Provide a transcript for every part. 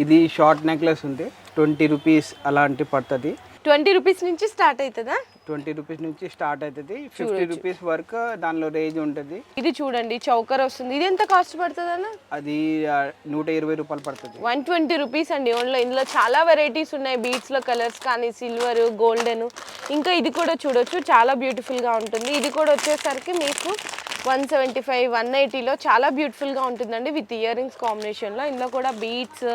ఇది short necklace ఉంది 20 rupees అలాంటి పడుతుంది. 20 రూపీస్ నుంచి స్టార్ట్ అవుతుందా? 20 రూపీస్ నుంచి స్టార్ట్ అవుతుంది. 50 రూపీస్ వరకు దానిలో రేంజ్ ఉంటుంది. ఇది చూడండి చౌకర్ వస్తుంది. ఇది ఎంత కాస్ట్ పడుతుంది అన్న? అది 120 రూపాయలు పడుతుంది. 120 రూపీస్ అండి ఓన్లీ. ఇందులో చాలా వెరైటీస్ ఉన్నాయి. బీడ్స్లో కలర్స్ కానీ సిల్వర్, గోల్డెన్, ఇంకా ఇది కూడా చూడొచ్చు చాలా బ్యూటిఫుల్గా ఉంటుంది. ఇది కూడా వచ్చేసరికి మీకు 175, 180లో చాలా బ్యూటిఫుల్గా ఉంటుందండి విత్ ఇయర్ రింగ్స్ కాంబినేషన్లో. ఇందులో కూడా బీడ్స్,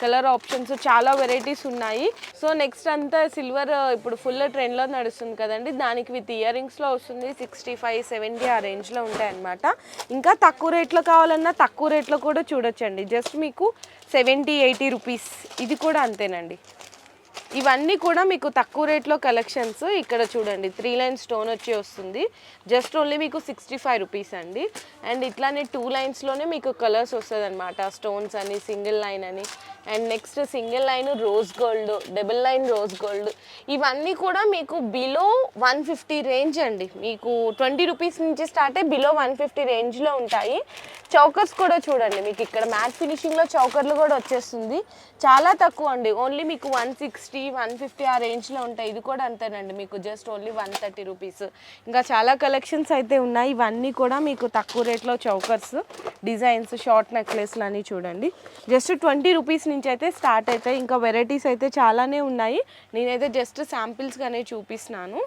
కలర్ ఆప్షన్స్ చాలా వెరైటీస్ ఉన్నాయి. సో నెక్స్ట్ అంతా సిల్వర్ ఇప్పుడు ఫుల్ ట్రెండ్లో నడుస్తుంది కదండి, దానికి విత్ ఇయర్ రింగ్స్లో వస్తుంది. 65, 70 ఆ రేంజ్లో ఉంటాయి అన్నమాట. ఇంకా తక్కువ రేట్లో కావాలన్నా తక్కువ రేట్లో కూడా చూడొచ్చండి. జస్ట్ మీకు 70, 80 రూపీస్. ఇది కూడా అంతేనండి. ఇవన్నీ కూడా మీకు తక్కువ రేట్లో కలెక్షన్స్. ఇక్కడ చూడండి 3 లైన్ స్టోన్ వచ్చి వస్తుంది. జస్ట్ ఓన్లీ మీకు 65 రూపీస్ అండి. అండ్ ఇట్లానే 2 లైన్స్లోనే మీకు కలర్స్ వస్తుంది అనమాట. స్టోన్స్ అని, సింగిల్ లైన్ అని, and next single line rose gold, double line rose gold. ఇవన్నీ కూడా మీకు బిలో 150 రేంజ్ అండి. మీకు 20 రూపీస్ నుంచి స్టార్ట్ అయ్యి బిలో 150 రేంజ్లో ఉంటాయి. చౌకర్స్ కూడా చూడండి, మీకు ఇక్కడ మ్యాట్ ఫినిషింగ్లో చౌకర్లు కూడా వచ్చేస్తుంది. చాలా తక్కువ అండి, ఓన్లీ మీకు 160, 150 ఆ రేంజ్లో ఉంటాయి. ఇది కూడా అంతేనండి, మీకు జస్ట్ ఓన్లీ 130 రూపీస్. ఇంకా చాలా కలెక్షన్స్ అయితే ఉన్నాయి. ఇవన్నీ కూడా మీకు తక్కువ రేట్లో చౌకర్స్, డిజైన్స్, షార్ట్ నెక్లెస్లు అని చూడండి. జస్ట్ 20 రూపీస్ నుంచి అయితే స్టార్ట్ అవుతాయి. ఇంకా వెరైటీస్ అయితే చాలానే ఉన్నాయి. నేనైతే జస్ట్ శాంపిల్స్గానే చూపిస్తున్నాను.